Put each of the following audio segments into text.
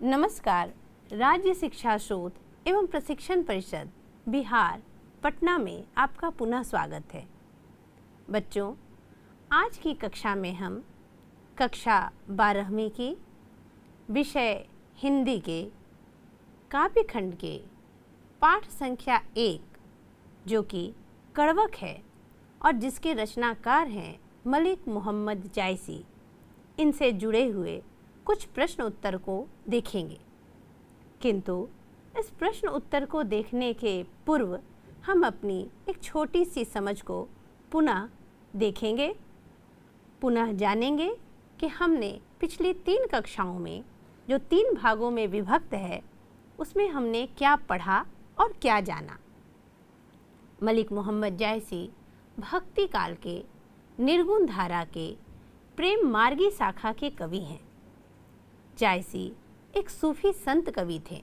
नमस्कार। राज्य शिक्षा शोध एवं प्रशिक्षण परिषद बिहार पटना में आपका पुनः स्वागत है। बच्चों, आज की कक्षा में हम कक्षा 12वीं की विषय हिंदी के काव्यखंड के पाठ संख्या 1 जो कि कड़वक है और जिसके रचनाकार हैं मलिक मोहम्मद जायसी, इनसे जुड़े हुए कुछ प्रश्न उत्तर को देखेंगे। किंतु इस प्रश्न उत्तर को देखने के पूर्व हम अपनी एक छोटी सी समझ को पुनः देखेंगे, पुनः जानेंगे कि हमने पिछली 3 कक्षाओं में जो 3 भागों में विभक्त है उसमें हमने क्या पढ़ा और क्या जाना। मलिक मोहम्मद जायसी भक्ति काल के निर्गुण धारा के प्रेम मार्गी शाखा के कवि हैं। जायसी एक सूफी संत कवि थे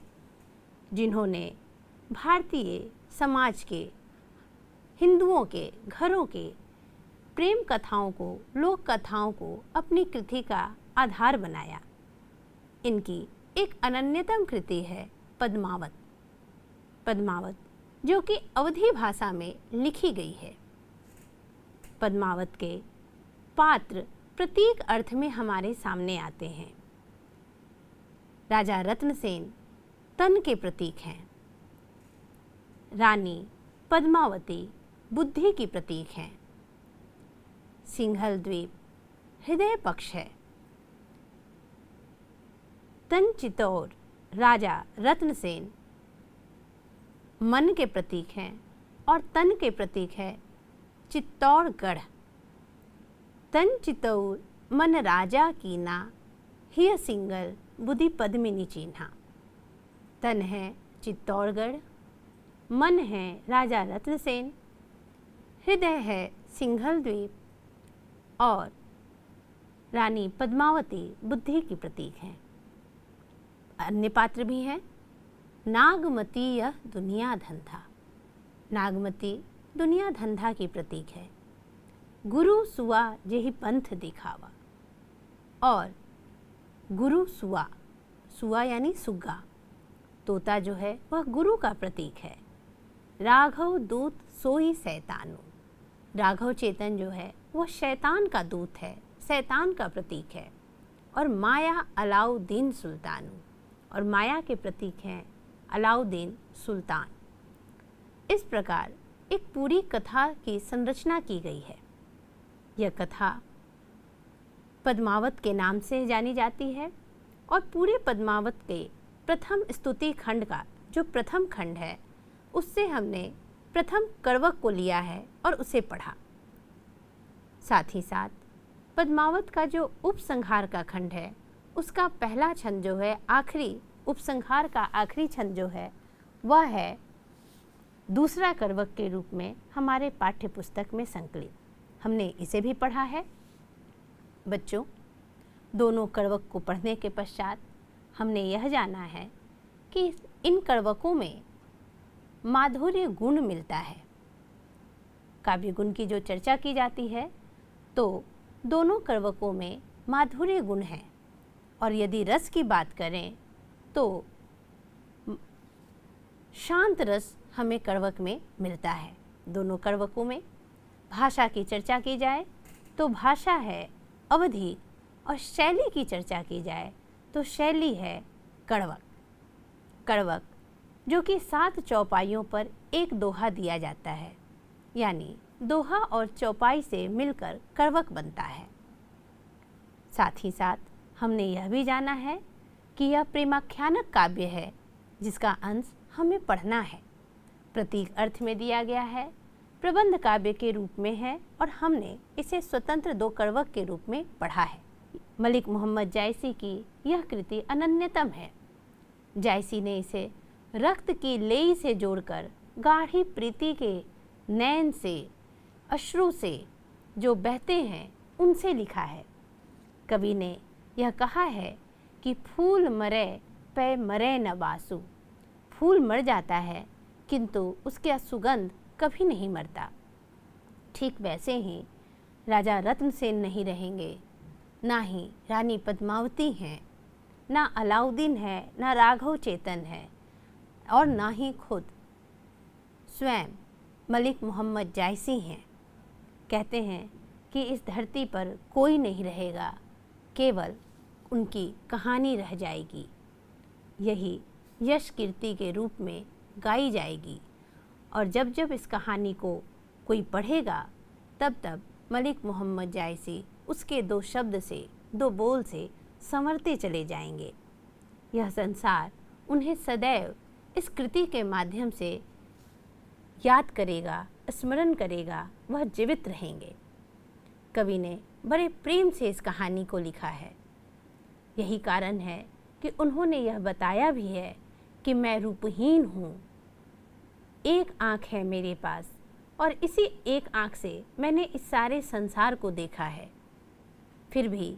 जिन्होंने भारतीय समाज के हिंदुओं के घरों के प्रेम कथाओं को, लोक कथाओं को अपनी कृति का आधार बनाया। इनकी एक अनन्यतम कृति है पद्मावत। पद्मावत जो कि अवधी भाषा में लिखी गई है। पद्मावत के पात्र प्रतीक अर्थ में हमारे सामने आते हैं। राजा रत्नसेन तन के प्रतीक हैं। रानी पद्मावती बुद्धि की प्रतीक हैं। सिंघल द्वीप हृदय पक्ष है। तन चित्तौड़ राजा रत्नसेन मन के प्रतीक हैं और तन के प्रतीक है चित्तौड़गढ़। तन चित्तौड़ मन राजा कीना, हिय सिंगल बुद्धि पद्मिनी चिन्हा। तन है चित्तौड़गढ़, मन है राजा रत्नसेन, हृदय है सिंघल द्वीप और रानी पद्मावती बुद्धि की प्रतीक हैं। अन्य पात्र भी हैं। नागमती यह दुनिया धंधा। नागमती दुनिया धंधा की प्रतीक है। गुरु सुआ जेहि पंथ दिखावा और गुरु सुआ, सुआ यानी सुग्गा, तोता जो है वह गुरु का प्रतीक है। राघव दूत सोई शैतानु। राघव चेतन जो है वह शैतान का दूत है, शैतान का प्रतीक है। और माया अलाउद्दीन सुल्तानु, और माया के प्रतीक हैं अलाउद्दीन सुल्तान। इस प्रकार एक पूरी कथा की संरचना की गई है। यह कथा पद्मावत के नाम से जानी जाती है और पूरे पद्मावत के प्रथम स्तुति खंड का जो प्रथम खंड है उससे हमने प्रथम कड़वक को लिया है और उसे पढ़ा। साथ ही साथ पद्मावत का जो उपसंहार का खंड है उसका पहला छंद जो है, आखिरी उपसंहार का आखिरी छंद जो है वह है दूसरा कड़वक के रूप में हमारे पाठ्य पुस्तक में संकलित। हमने इसे भी पढ़ा है। बच्चों, दोनों कड़वक को पढ़ने के पश्चात हमने यह जाना है कि इन कड़वकों में माधुर्य गुण मिलता है। काव्य गुण की जो चर्चा की जाती है तो दोनों कड़वकों में माधुर्य गुण है। और यदि रस की बात करें तो शांत रस हमें कड़वक में मिलता है। दोनों कड़वकों में भाषा की चर्चा की जाए तो भाषा है अवधी और शैली की चर्चा की जाए तो शैली है कड़वक। कड़वक जो कि 7 चौपाइयों पर एक दोहा दिया जाता है, यानी दोहा और चौपाई से मिलकर कड़वक बनता है। साथ ही साथ हमने यह भी जाना है कि यह प्रेमाख्यानक काव्य है जिसका अंश हमें पढ़ना है। प्रतीक अर्थ में दिया गया है, प्रबंध काव्य के रूप में है और हमने इसे स्वतंत्र 2 कड़वक के रूप में पढ़ा है। मलिक मोहम्मद जायसी की यह कृति अनन्यतम है। जायसी ने इसे रक्त की लेई से जोड़कर गाढ़ी प्रीति के नैन से, अश्रु से जो बहते हैं उनसे लिखा है। कवि ने यह कहा है कि फूल मरे पै मरे न बासु। फूल मर जाता है किंतु उसका सुगंध कभी नहीं मरता। ठीक वैसे ही राजा रत्नसेन नहीं रहेंगे, ना ही रानी पद्मावती हैं, ना अलाउद्दीन है, ना राघव चेतन है, और ना ही खुद स्वयं मलिक मोहम्मद जायसी हैं। कहते हैं कि इस धरती पर कोई नहीं रहेगा, केवल उनकी कहानी रह जाएगी। यही यश कीर्ति के रूप में गाई जाएगी, और जब जब इस कहानी को कोई पढ़ेगा तब तब मलिक मोहम्मद जायसी उसके 2 शब्द से, 2 बोल से संवरते चले जाएंगे। यह संसार उन्हें सदैव इस कृति के माध्यम से याद करेगा, स्मरण करेगा, वह जीवित रहेंगे। कवि ने बड़े प्रेम से इस कहानी को लिखा है। यही कारण है कि उन्होंने यह बताया भी है कि मैं रूपहीन हूँ, एक आँख है मेरे पास, और इसी एक आँख से मैंने इस सारे संसार को देखा है। फिर भी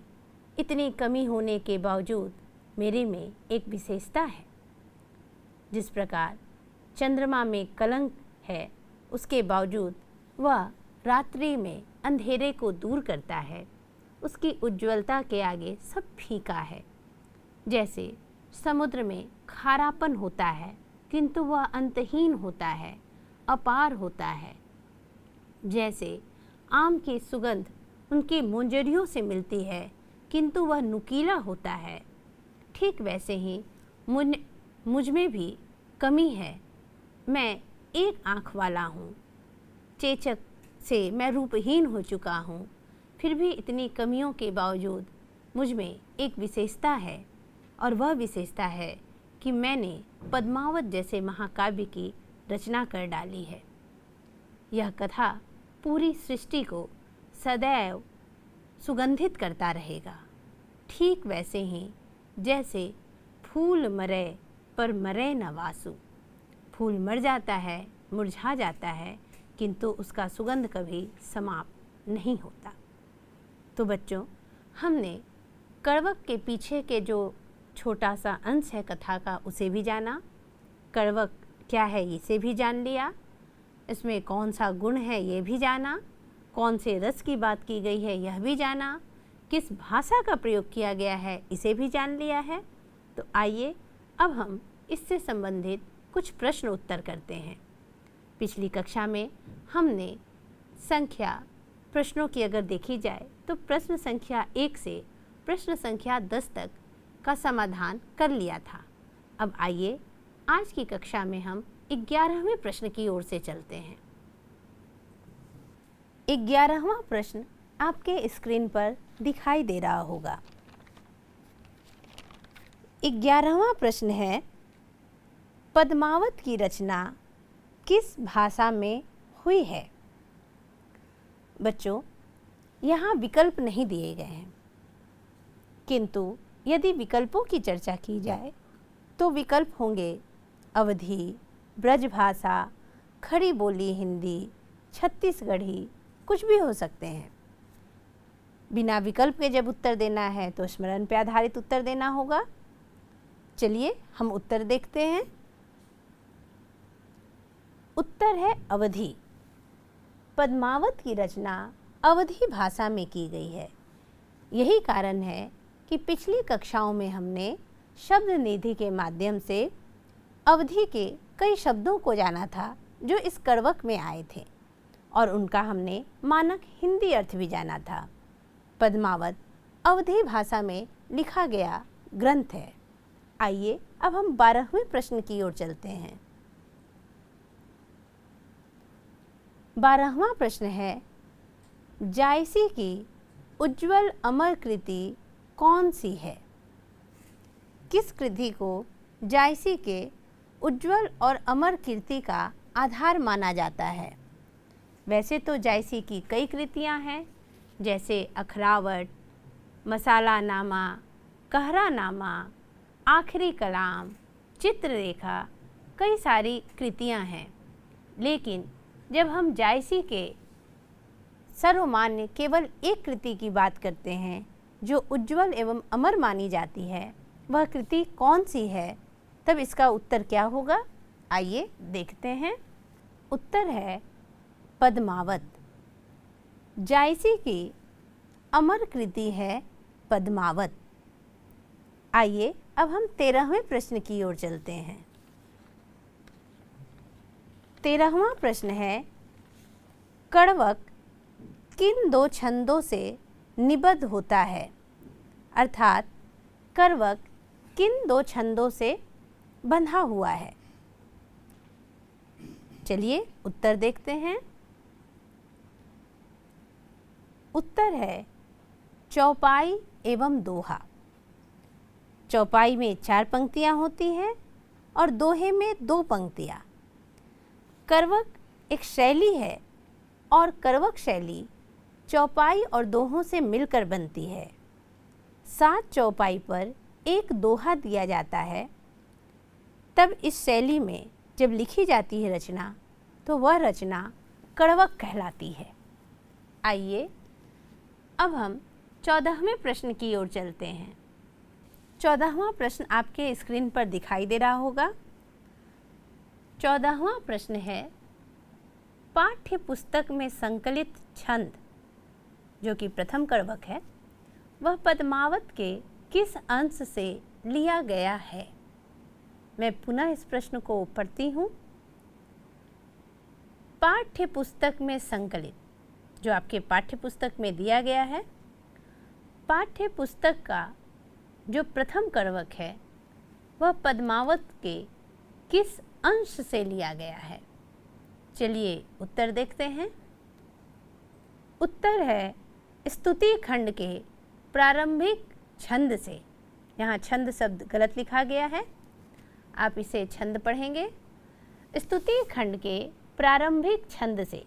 इतनी कमी होने के बावजूद मेरे में एक विशेषता है। जिस प्रकार चंद्रमा में कलंक है, उसके बावजूद वह रात्रि में अंधेरे को दूर करता है, उसकी उज्ज्वलता के आगे सब फीका है। जैसे समुद्र में खारापन होता है किंतु वह अंतहीन होता है, अपार होता है। जैसे आम की सुगंध उनकी मुंजरियों से मिलती है किंतु वह नुकीला होता है, ठीक वैसे ही मुझ में भी कमी है। मैं एक आँख वाला हूँ, चेचक से मैं रूपहीन हो चुका हूँ। फिर भी इतनी कमियों के बावजूद मुझ में एक विशेषता है, और वह विशेषता है कि मैंने पद्मावत जैसे महाकाव्य की रचना कर डाली है। यह कथा पूरी सृष्टि को सदैव सुगंधित करता रहेगा, ठीक वैसे ही जैसे फूल मरे पर मरे न वासु। फूल मर जाता है, मुरझा जाता है, किंतु उसका सुगंध कभी समाप्त नहीं होता। तो बच्चों, हमने कड़वक के पीछे के जो छोटा सा अंश है कथा का, उसे भी जाना। कड़वक क्या है इसे भी जान लिया, इसमें कौन सा गुण है ये भी जाना, कौन से रस की बात की गई है यह भी जाना, किस भाषा का प्रयोग किया गया है इसे भी जान लिया है। तो आइए अब हम इससे संबंधित कुछ प्रश्न उत्तर करते हैं। पिछली कक्षा में हमने संख्या प्रश्नों की अगर देखी जाए तो प्रश्न संख्या 1 से प्रश्न संख्या 10 तक का समाधान कर लिया था। अब आइए आज की कक्षा में हम 11वें प्रश्न की ओर से चलते हैं। 11वां प्रश्न आपके स्क्रीन पर दिखाई दे रहा होगा। 11वां प्रश्न है, पद्मावत की रचना किस भाषा में हुई है? बच्चों, यहाँ विकल्प नहीं दिए गए हैं, किंतु यदि विकल्पों की चर्चा की जाए तो विकल्प होंगे अवधी, ब्रजभाषा, खड़ी बोली हिंदी, छत्तीसगढ़ी, कुछ भी हो सकते हैं। बिना विकल्प के जब उत्तर देना है तो स्मरण पर आधारित उत्तर देना होगा। चलिए हम उत्तर देखते हैं। उत्तर है अवधी। पद्मावत की रचना अवधी भाषा में की गई है। यही कारण है कि पिछली कक्षाओं में हमने शब्द निधि के माध्यम से अवधी के कई शब्दों को जाना था जो इस कड़वक में आए थे, और उनका हमने मानक हिंदी अर्थ भी जाना था। पद्मावत अवधी भाषा में लिखा गया ग्रंथ है। आइए अब हम 12वें प्रश्न की ओर चलते हैं। 12वां प्रश्न है, जायसी की उज्ज्वल अमर कृति कौन सी है? किस कृति को जायसी के उज्ज्वल और अमर कीर्ति का आधार माना जाता है? वैसे तो जायसी की कई कृतियां हैं, जैसे अखरावट, मसालानामा, कहरानामा, आखिरी कलाम, चित्ररेखा, कई सारी कृतियां हैं। लेकिन जब हम जायसी के सर्वमान्य केवल एक कृति की बात करते हैं जो उज्ज्वल एवं अमर मानी जाती है, वह कृति कौन सी है, तब इसका उत्तर क्या होगा? आइए देखते हैं। उत्तर है पद्मावत। जायसी की अमर कृति है पद्मावत। आइए अब हम 13वें प्रश्न की ओर चलते हैं। 13वां प्रश्न है, कड़वक किन दो छंदों से निबद्ध होता है? अर्थात करवक किन दो छंदों से बंधा हुआ है? चलिए उत्तर देखते हैं। उत्तर है चौपाई एवं दोहा। चौपाई में 4 पंक्तियां होती हैं और दोहे में 2 पंक्तियां। करवक एक शैली है और करवक शैली चौपाई और दोहों से मिलकर बनती है। 7 चौपाई पर एक दोहा दिया जाता है। तब इस शैली में जब लिखी जाती है रचना, तो वह रचना कड़वक कहलाती है। आइए अब हम 14वें प्रश्न की ओर चलते हैं। 14वां प्रश्न आपके स्क्रीन पर दिखाई दे रहा होगा। 14वां प्रश्न है, पाठ्य पुस्तक में संकलित छंद, जो कि प्रथम करवक है, वह पद्मावत के किस अंश से लिया गया है? मैं पुनः इस प्रश्न को पढ़ती हूँ। पाठ्य पुस्तक में संकलित, जो आपके पाठ्य पुस्तक में दिया गया है, पाठ्य पुस्तक का जो प्रथम करवक है वह पद्मावत के किस अंश से लिया गया है? चलिए उत्तर देखते हैं। उत्तर है स्तुति खंड के प्रारंभिक छंद से। यहाँ छंद शब्द गलत लिखा गया है, आप इसे छंद पढ़ेंगे। स्तुति खंड के प्रारंभिक छंद से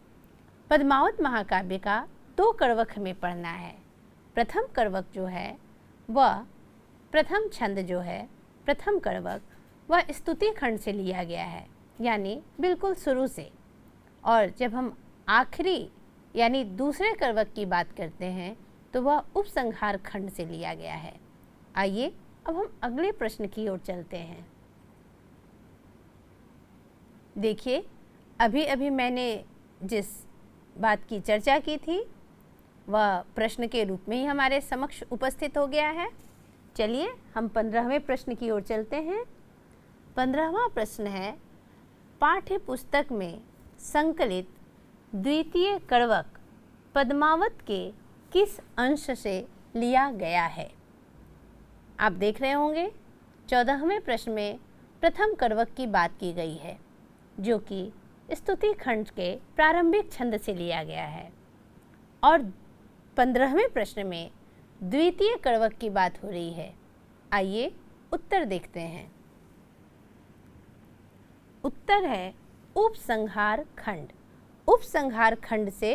पद्मावत महाकाव्य का 2 करवक हमें पढ़ना है। प्रथम करवक जो है वह प्रथम छंद जो है, प्रथम करवक, वह स्तुति खंड से लिया गया है, यानी बिल्कुल शुरू से। और जब हम आखिरी यानी दूसरे करवक की बात करते हैं तो वह उपसंहार खंड से लिया गया है। आइए अब हम अगले प्रश्न की ओर चलते हैं। देखिए, अभी अभी मैंने जिस बात की चर्चा की थी वह प्रश्न के रूप में ही हमारे समक्ष उपस्थित हो गया है। चलिए हम 15वें प्रश्न की ओर चलते हैं। 15वां प्रश्न है, पाठ्य पुस्तक में संकलित द्वितीय करवक पद्मावत के किस अंश से लिया गया है? आप देख रहे होंगे 14वें प्रश्न में प्रथम करवक की बात की गई है, जो कि स्तुति खंड के प्रारंभिक छंद से लिया गया है, और 15वें प्रश्न में द्वितीय करवक की बात हो रही है। आइए उत्तर देखते हैं। उत्तर है उपसंहार खंड। उपसंहार खंड से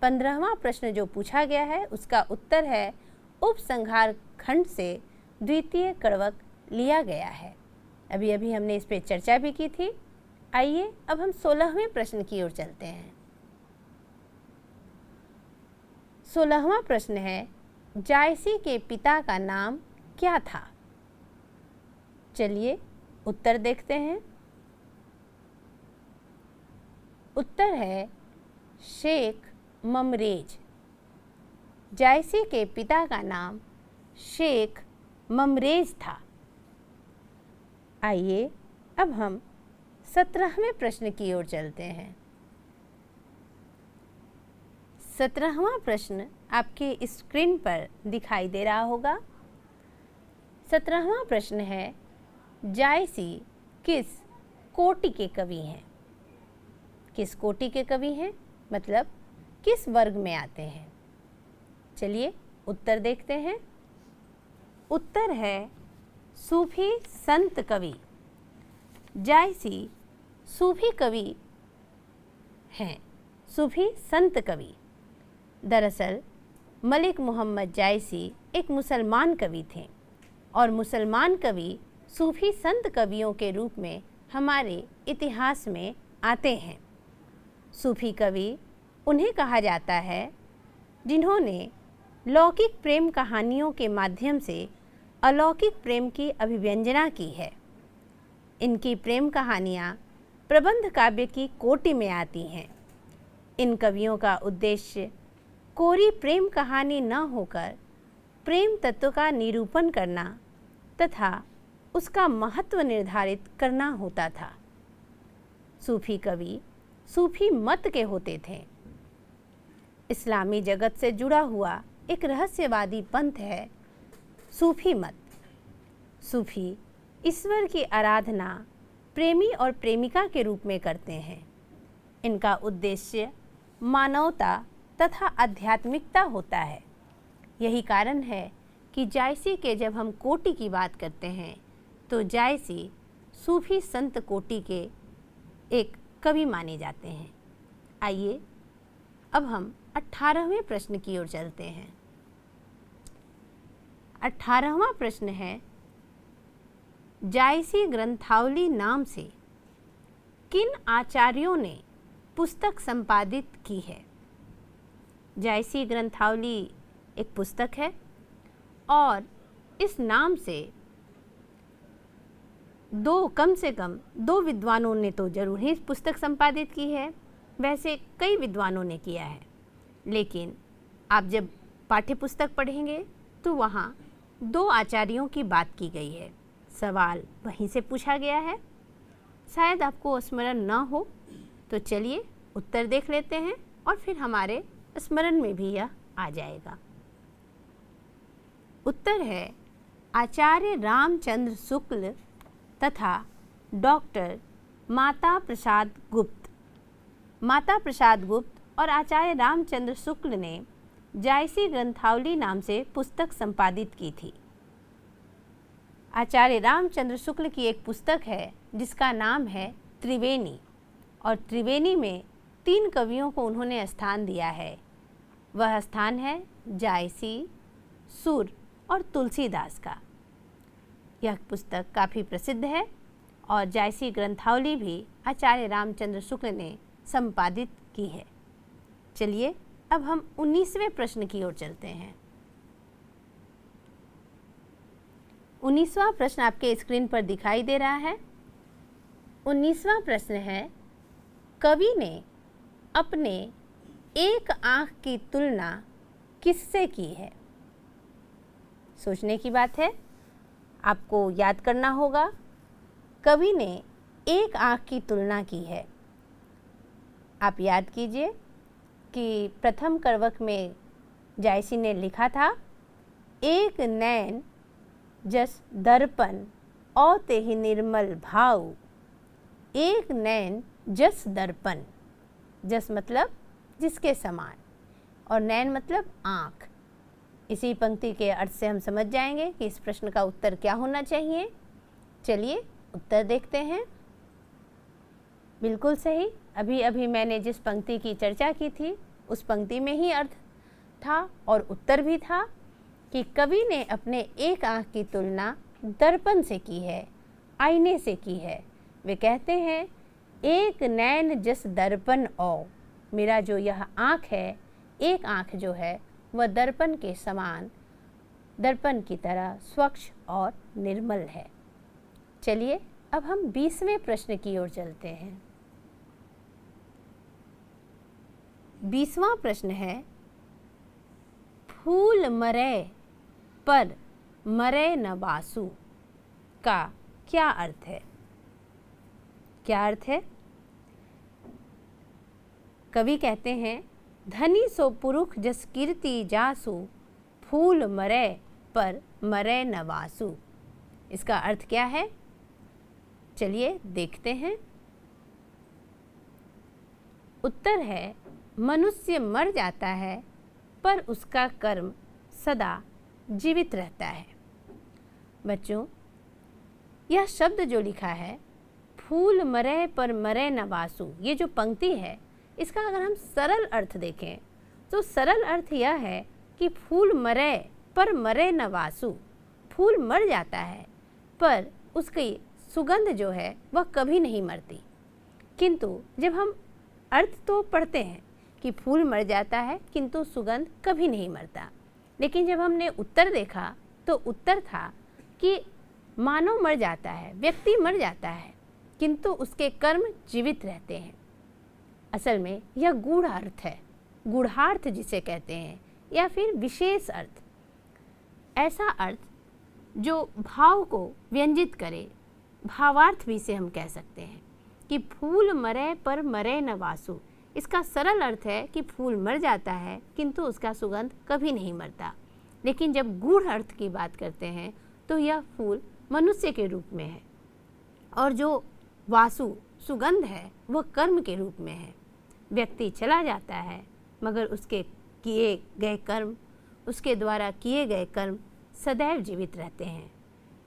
15वां प्रश्न जो पूछा गया है उसका उत्तर है उपसंहार खंड से द्वितीय करवक लिया गया है। अभी अभी हमने इस पर चर्चा भी की थी। आइए अब हम 16वें प्रश्न की ओर चलते हैं। 16वां प्रश्न है, जायसी के पिता का नाम क्या था? चलिए उत्तर देखते हैं। उत्तर है शेख ममरेज। जायसी के पिता का नाम शेख ममरेज था। आइए अब हम 17वें प्रश्न की ओर चलते हैं। 17वां प्रश्न आपके स्क्रीन पर दिखाई दे रहा होगा। 17वां प्रश्न है, जायसी किस कोटि के कवि हैं? किस कोटि के कवि हैं, मतलब किस वर्ग में आते हैं? चलिए उत्तर देखते हैं। उत्तर है सूफी संत कवि। जायसी सूफी कवि हैं, सूफी संत कवि। दरअसल मलिक मोहम्मद जायसी एक मुसलमान कवि थे और मुसलमान कवि सूफी संत कवियों के रूप में हमारे इतिहास में आते हैं। सूफी कवि उन्हें कहा जाता है जिन्होंने लौकिक प्रेम कहानियों के माध्यम से अलौकिक प्रेम की अभिव्यंजना की है। इनकी प्रेम कहानियाँ प्रबंध काव्य की कोटि में आती हैं। इन कवियों का उद्देश्य कोरी प्रेम कहानी न होकर प्रेम तत्व का निरूपण करना तथा उसका महत्व निर्धारित करना होता था। सूफी कवि सूफी मत के होते थे। इस्लामी जगत से जुड़ा हुआ एक रहस्यवादी पंथ है सूफी मत। सूफी ईश्वर की आराधना प्रेमी और प्रेमिका के रूप में करते हैं। इनका उद्देश्य मानवता तथा आध्यात्मिकता होता है। यही कारण है कि जायसी के जब हम कोटि की बात करते हैं तो जायसी सूफी संत कोटि के एक कवि माने जाते हैं। आइए अब हम 18वें प्रश्न की ओर चलते हैं। 18वां प्रश्न है, जायसी ग्रंथावली नाम से किन आचार्यों ने पुस्तक संपादित की है? जायसी ग्रंथावली एक पुस्तक है और इस नाम से कम से कम दो विद्वानों ने तो जरूर ही पुस्तक संपादित की है। वैसे कई विद्वानों ने किया है, लेकिन आप जब पाठ्य पुस्तक पढ़ेंगे तो वहाँ 2 आचार्यों की बात की गई है। सवाल वहीं से पूछा गया है, शायद आपको स्मरण न हो, तो चलिए उत्तर देख लेते हैं और फिर हमारे स्मरण में भी यह आ जाएगा। उत्तर है आचार्य रामचंद्र शुक्ल तथा डॉक्टर माता प्रसाद गुप्त। माता प्रसाद गुप्त और आचार्य रामचंद्र शुक्ल ने जायसी ग्रंथावली नाम से पुस्तक संपादित की थी। आचार्य रामचंद्र शुक्ल की एक पुस्तक है जिसका नाम है त्रिवेणी, और त्रिवेणी में 3 कवियों को उन्होंने स्थान दिया है। वह स्थान है जायसी, सूर और तुलसीदास का। यह पुस्तक काफ़ी प्रसिद्ध है और जायसी ग्रंथावली भी आचार्य रामचंद्र शुक्ल ने संपादित की है। चलिए अब हम 19वें प्रश्न की ओर चलते हैं। 19वां प्रश्न आपके स्क्रीन पर दिखाई दे रहा है। 19वां प्रश्न है, कवि ने अपने एक आँख की तुलना किससे की है? सोचने की बात है, आपको याद करना होगा। कवि ने एक आँख की तुलना की है। आप याद कीजिए कि प्रथम करवक में जायसी ने लिखा था, एक नैन जस दर्पण और तेहि निर्मल भाव। एक नैन जस दर्पण, जस मतलब जिसके समान और नैन मतलब आँख। इसी पंक्ति के अर्थ से हम समझ जाएंगे कि इस प्रश्न का उत्तर क्या होना चाहिए। चलिए उत्तर देखते हैं। बिल्कुल सही, अभी अभी मैंने जिस पंक्ति की चर्चा की थी उस पंक्ति में ही अर्थ था और उत्तर भी था कि कवि ने अपने एक आँख की तुलना दर्पण से की है, आईने से की है। वे कहते हैं, एक नैन जस दर्पण औ, मेरा जो यह आँख है, एक आँख जो है वह दर्पण के समान, दर्पण की तरह स्वच्छ और निर्मल है। चलिए अब हम 20वें प्रश्न की ओर चलते हैं। 20वां प्रश्न है, फूल मरै पर मरै न बासु का क्या अर्थ है? क्या अर्थ है? कवि कहते हैं, धनी सो पुरुष जस कीर्ति जासु, फूल मरै पर मरै न बासु। इसका अर्थ क्या है? चलिए देखते हैं। उत्तर है, मनुष्य मर जाता है पर उसका कर्म सदा जीवित रहता है। बच्चों, यह शब्द जो लिखा है, फूल मरै पर मरै न बासु, ये जो पंक्ति है, इसका अगर हम सरल अर्थ देखें तो सरल अर्थ यह है कि फूल मरै पर मरै न बासु, फूल मर जाता है पर उसकी सुगंध जो है वह कभी नहीं मरती। किंतु जब हम अर्थ तो पढ़ते हैं कि फूल मर जाता है किंतु सुगंध कभी नहीं मरता, लेकिन जब हमने उत्तर देखा तो उत्तर था कि मानव मर जाता है, व्यक्ति मर जाता है, किंतु उसके कर्म जीवित रहते हैं। असल में यह गूढ़ अर्थ है, गूढ़ार्थ जिसे कहते हैं, या फिर विशेष अर्थ। ऐसा अर्थ जो भाव को व्यंजित करे, भावार्थ भी इसे हम कह सकते हैं कि फूल मरे पर मरे न वासु। इसका सरल अर्थ है कि फूल मर जाता है किंतु उसका सुगंध कभी नहीं मरता। लेकिन जब गूढ़ अर्थ की बात करते हैं तो यह फूल मनुष्य के रूप में है, और जो वासु सुगंध है वह कर्म के रूप में है। व्यक्ति चला जाता है मगर उसके किए गए कर्म, उसके द्वारा किए गए कर्म सदैव जीवित रहते हैं।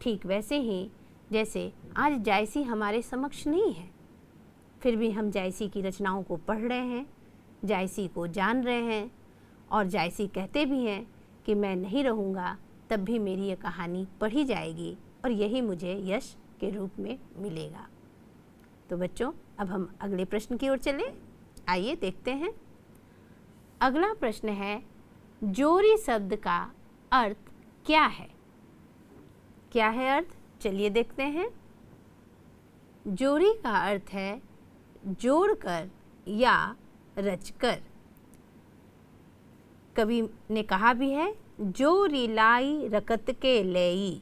ठीक वैसे ही जैसे आज जायसी हमारे समक्ष नहीं है, फिर भी हम जायसी की रचनाओं को पढ़ रहे हैं, जायसी को जान रहे हैं, और जायसी कहते भी हैं कि मैं नहीं रहूँगा तब भी मेरी ये कहानी पढ़ी जाएगी और यही मुझे यश के रूप में मिलेगा। तो बच्चों, अब हम अगले प्रश्न की ओर चलें। आइए देखते हैं। अगला प्रश्न है, जोरी शब्द का अर्थ क्या है? क्या है अर्थ? चलिए देखते हैं। जोरी का अर्थ है जोड़कर या रचकर। कवि ने कहा भी है, जोरी लाई रकत के लेई,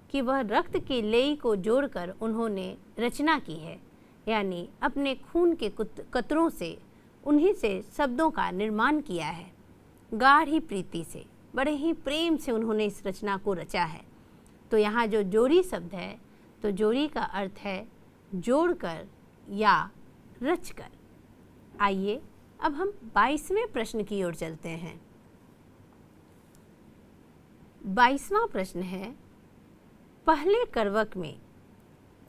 कि वह रक्त की लेई को जोड़कर उन्होंने रचना की है, यानी अपने खून के कतरों से उन्हीं से शब्दों का निर्माण किया है। गाढ़ी प्रीति से, बड़े ही प्रेम से उन्होंने इस रचना को रचा है। तो यहाँ जो जोड़ी शब्द है, तो जोड़ी का अर्थ है जोड़कर या रचकर। आइए अब हम 22वें प्रश्न की ओर चलते हैं। 22वां प्रश्न है, पहले करवक में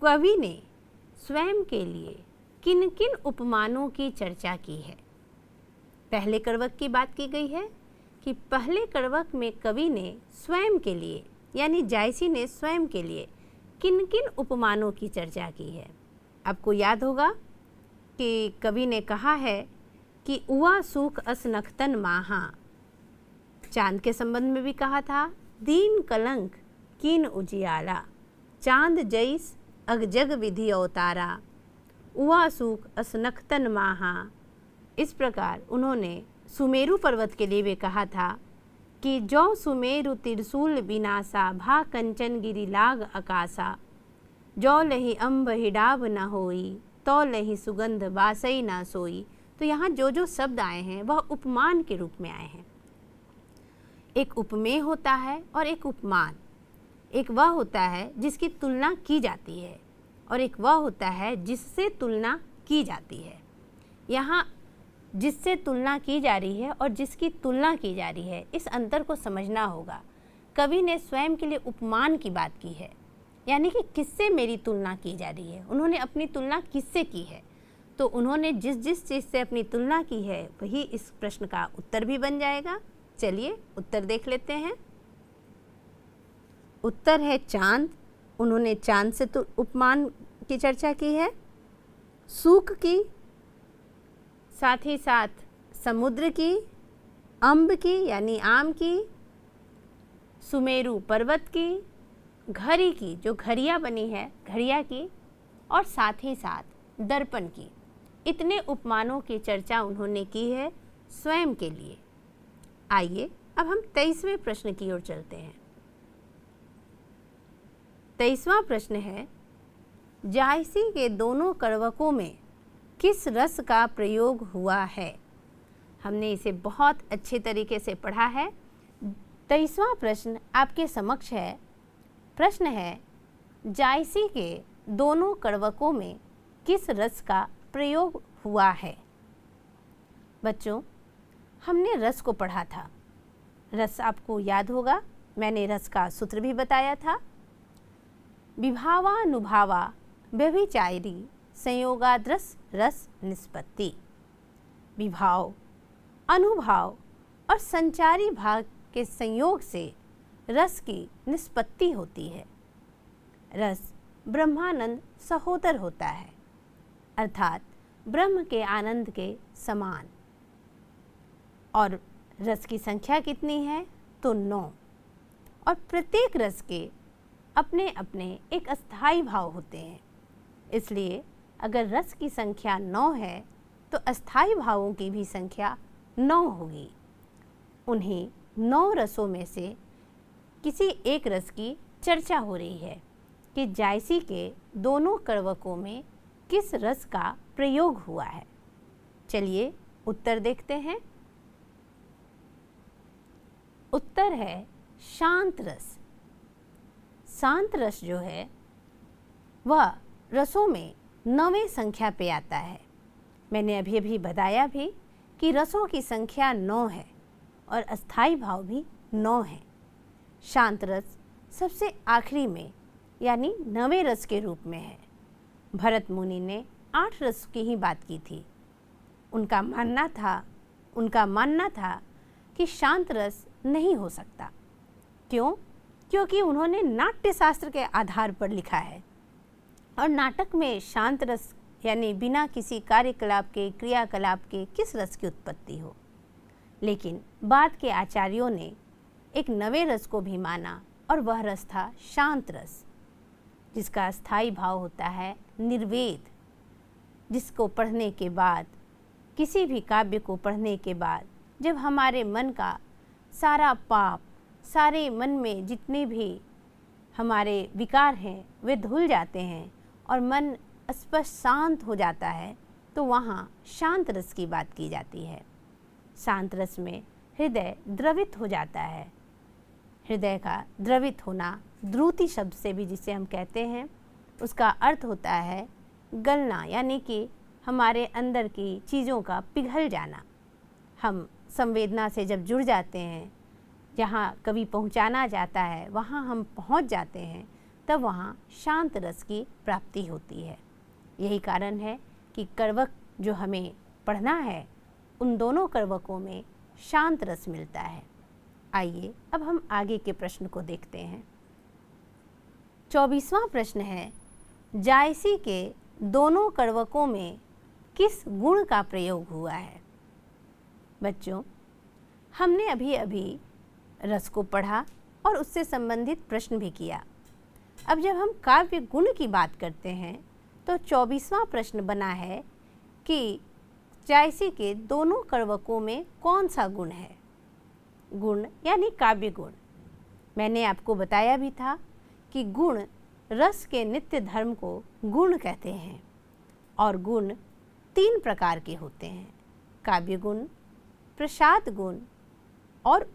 कवि ने स्वयं के लिए किन किन उपमानों की चर्चा की है? पहले करवक की बात की गई है कि पहले करवक में कवि ने स्वयं के लिए, यानी जायसी ने स्वयं के लिए किन किन उपमानों की चर्चा की है। आपको याद होगा कि कवि ने कहा है कि उआ सूख अस नखतन माहा, चांद के संबंध में भी कहा था, दीन कलंक कीन उजियाला, चांद जैस अगजग विधि अवतारा, उआ सूख अस नखतन माहा। इस प्रकार उन्होंने सुमेरु पर्वत के लिए भी कहा था कि जो सुमेरु त्रिशूल विनासा, भा कंचन गिरि लाग आकाशा, जो लही अम्ब हिडाब न होई, तो लही सुगंध बासई ना सोई। तो यहाँ जो जो शब्द आए हैं वह उपमान के रूप में आए हैं। एक उपमेय होता है और एक उपमान। एक वह होता है जिसकी तुलना की जाती है और एक वह होता है जिससे तुलना की जाती है। यहाँ जिससे तुलना की जा रही है और जिसकी तुलना की जा रही है, इस अंतर को समझना होगा। कवि ने स्वयं के लिए उपमान की बात की है, यानी कि किससे मेरी तुलना की जा रही है। उन्होंने अपनी तुलना किससे की है, तो उन्होंने जिस जिस चीज़ से अपनी तुलना की है वही इस प्रश्न का उत्तर भी बन जाएगा। चलिए उत्तर देख लेते हैं। उत्तर है चांद। उन्होंने चांद से तो उपमान की चर्चा की है, सूख की, साथ ही साथ समुद्र की, अम्ब की यानी आम की, सुमेरु पर्वत की, घड़ी की जो घड़िया बनी है घड़िया की, और साथ ही साथ दर्पण की। इतने उपमानों की चर्चा उन्होंने की है स्वयं के लिए। आइए अब हम 23वें प्रश्न की ओर चलते हैं। 23वां प्रश्न है, जायसी के दोनों करवकों में किस रस का प्रयोग हुआ है? हमने इसे बहुत अच्छे तरीके से पढ़ा है। 23वां प्रश्न आपके समक्ष है। प्रश्न है, जायसी के दोनों करवकों में किस रस का प्रयोग हुआ है? बच्चों, हमने रस को पढ़ा था। रस आपको याद होगा, मैंने रस का सूत्र भी बताया था। विभावानुभावा व्यभिचारी संयोगाद्रस रस निष्पत्ति। विभाव, अनुभाव और संचारी भाग के संयोग से रस की निष्पत्ति होती है। रस ब्रह्मानंद सहोदर होता है, अर्थात ब्रह्म के आनंद के समान। और रस की संख्या कितनी है? तो 9। और प्रत्येक रस के अपने अपने एक अस्थाई भाव होते हैं। इसलिए अगर रस की संख्या 9 है तो अस्थाई भावों की भी संख्या 9 होगी। उन्हीं 9 रसों में से किसी एक रस की चर्चा हो रही है कि जायसी के दोनों कड़वकों में किस रस का प्रयोग हुआ है। चलिए उत्तर देखते हैं। उत्तर है शांत रस। शांत रस जो है वह रसों में 9वें संख्या पे आता है। मैंने अभी अभी बताया भी कि रसों की संख्या 9 है और अस्थाई भाव भी 9 है। शांत रस सबसे आखिरी में यानी 9वें रस के रूप में है। भरत मुनि ने 8 रस की ही बात की थी। उनका मानना था कि शांत रस नहीं हो सकता। क्यों? क्योंकि उन्होंने नाट्य शास्त्र के आधार पर लिखा है और नाटक में शांत रस यानी बिना किसी कार्यकलाप के, क्रियाकलाप के किस रस की उत्पत्ति हो। लेकिन बाद के आचार्यों ने एक 9वें रस को भी माना और वह रस था शांत रस, जिसका स्थायी भाव होता है निर्वेद, जिसको पढ़ने के बाद, किसी भी काव्य को पढ़ने के बाद जब हमारे मन का सारा पाप, सारे मन में जितने भी हमारे विकार हैं वे धुल जाते हैं और मन स्पष्ट शांत हो जाता है, तो वहाँ शांत रस की बात की जाती है। शांत रस में हृदय द्रवित हो जाता है। हृदय का द्रवित होना द्रुति शब्द से भी जिसे हम कहते हैं, उसका अर्थ होता है गलना, यानी कि हमारे अंदर की चीज़ों का पिघल जाना। हम संवेदना से जब जुड़ जाते हैं, जहाँ कभी पहुँचाना जाता है वहाँ हम पहुँच जाते हैं, तब वहाँ शांत रस की प्राप्ति होती है। यही कारण है कि कड़वक जो हमें पढ़ना है, उन दोनों कड़वकों में शांत रस मिलता है। आइए अब हम आगे के प्रश्न को देखते हैं। 24वां प्रश्न है, जायसी के दोनों कड़वकों में किस गुण का प्रयोग हुआ है। बच्चों, हमने अभी अभी रस को पढ़ा और उससे संबंधित प्रश्न भी किया। अब जब हम काव्य गुण की बात करते हैं तो 24वां प्रश्न बना है कि जायसी के दोनों कड़वकों में कौन सा गुण है। गुण यानी काव्य गुण। मैंने आपको बताया भी था कि गुण रस के नित्य धर्म को गुण कहते हैं और गुण 3 प्रकार के होते हैं, काव्य गुण, प्रसाद गुण और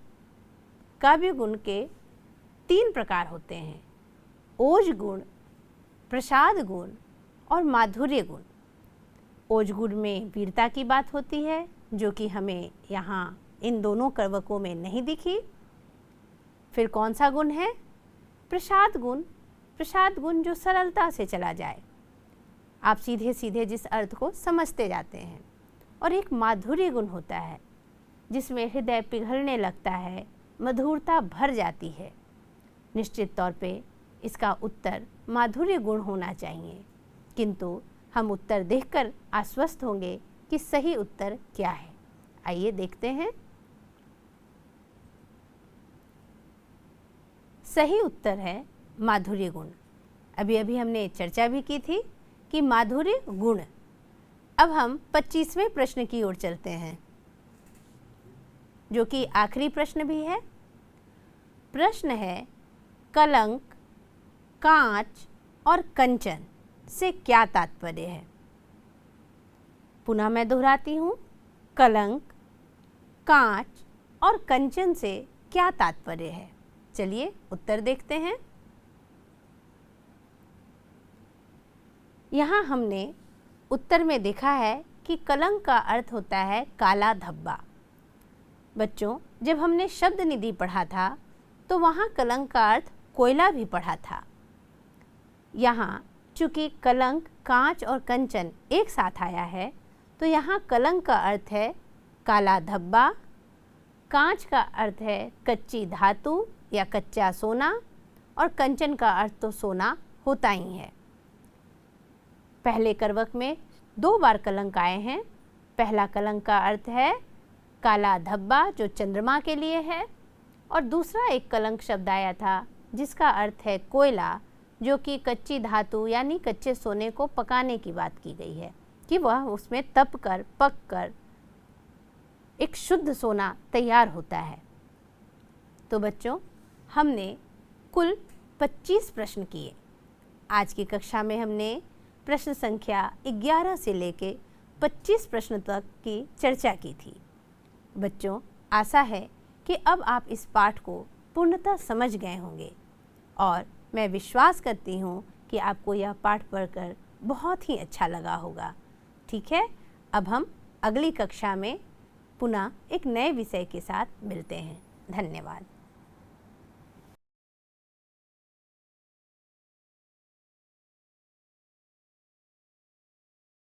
काव्य गुण के 3 प्रकार होते हैं, ओज गुण, प्रसाद गुण और माधुर्य गुण। ओज गुण में वीरता की बात होती है, जो कि हमें यहाँ इन दोनों कड़वकों में नहीं दिखी। फिर कौन सा गुण है? प्रसाद गुण। प्रसाद गुण जो सरलता से चला जाए, आप सीधे सीधे जिस अर्थ को समझते जाते हैं। और एक माधुर्य गुण होता है, जिसमें हृदय पिघलने लगता है, मधुरता भर जाती है। निश्चित तौर पे इसका उत्तर माधुर्य गुण होना चाहिए, किंतु हम उत्तर देखकर आश्वस्त होंगे कि सही उत्तर क्या है। आइए देखते हैं। सही उत्तर है माधुर्य गुण। अभी अभी हमने चर्चा भी की थी कि माधुर्य गुण। अब हम 25वें प्रश्न की ओर चलते हैं, जो कि आखिरी प्रश्न भी है। प्रश्न है, कलंक, कांच और कंचन से क्या तात्पर्य है। पुनः मैं दोहराती हूँ, कलंक, कांच और कंचन से क्या तात्पर्य है। चलिए उत्तर देखते हैं। यहाँ हमने उत्तर में देखा है कि कलंक का अर्थ होता है काला धब्बा। बच्चों, जब हमने शब्द निधि पढ़ा था तो वहाँ कलंक का अर्थ कोयला भी पढ़ा था। यहाँ चूँकि कलंक, कांच और कंचन एक साथ आया है, तो यहाँ कलंक का अर्थ है काला धब्बा, कांच का अर्थ है कच्ची धातु या कच्चा सोना, और कंचन का अर्थ तो सोना होता ही है। पहले करवक में 2 बार कलंक आए हैं। पहला कलंक का अर्थ है काला धब्बा, जो चंद्रमा के लिए है, और दूसरा एक कलंक शब्द आया था जिसका अर्थ है कोयला, जो कि कच्ची धातु यानी कच्चे सोने को पकाने की बात की गई है कि वह उसमें तप कर, पक कर एक शुद्ध सोना तैयार होता है। तो बच्चों, हमने कुल 25 प्रश्न किए। आज की कक्षा में हमने प्रश्न संख्या 11 से लेके 25 प्रश्न तक की चर्चा की थी। बच्चों, आशा है कि अब आप इस पाठ को पूर्णतः समझ गए होंगे और मैं विश्वास करती हूँ कि आपको यह पाठ पढ़कर बहुत ही अच्छा लगा होगा। ठीक है, अब हम अगली कक्षा में पुनः एक नए विषय के साथ मिलते हैं। धन्यवाद।